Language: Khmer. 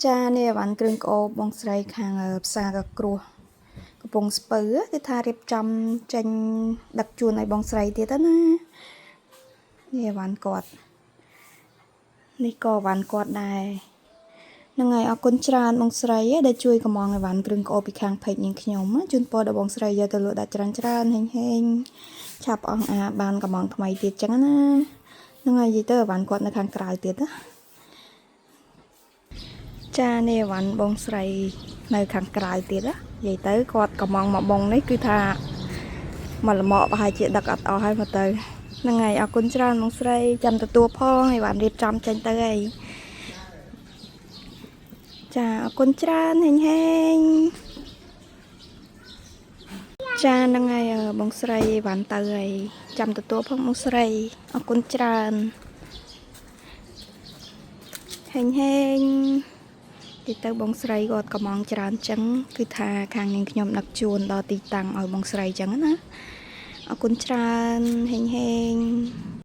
ចានេះវ៉ាន់គ្រឿងក្អូបបងស្រីខាងផ្សារកគ្រោះកំពង់ស្ពឺគឺថារៀបចំចេញដឹកជូនឲ្យបងស្រីទៀតណានេះវ៉ាន់គាត់នេះក៏វ៉ាន់គាត់ដែរហ្នឹងហើយអរគុណច្រើនបងស្រីដែលជួយកំងឲ្យវ៉ាន់គ្រឿងក្អូបពីខាងពេជ្រនាងខ្ញុំជូនពរដល់បងស្រីយកទៅលក់ដាក់ច្រើនហេងឆាប់អស់អាបានកំងថ្មីទៀតចឹងណាហ្នឹងហើយនិយាយទៅវ៉ាន់គាត់នៅខាងក្រៅទៀតណាចានេះវ៉ាន់បងស្រីនៅខាងក្រៅទៀតណានិយាយទៅគាត់កំងមកបងនេះគឺថាមកលម្អប្រហែលជាដឹកអត់អស់ហើយមកទៅហ្នឹងហើយអរគុណច្រើនបងស្រីចាំទទួលផងឲ្យវ៉ាន់រៀបចំចេញទៅហើយចាអរគុណច្រើនហេងចាហ្នឹងហើយបងស្រីវ៉ាន់ទៅហើយចាំទទួលផងបងស្រីអរគុណច្រើនហេងទីទៅបងស្រីគាត់កំងច្រើនចឹងគឺថាខាងនាងខ្ញុំដឹកជូនដល់ទីតាំងឲ្យបងស្រីចឹងណាអរគុណច្រើនហេង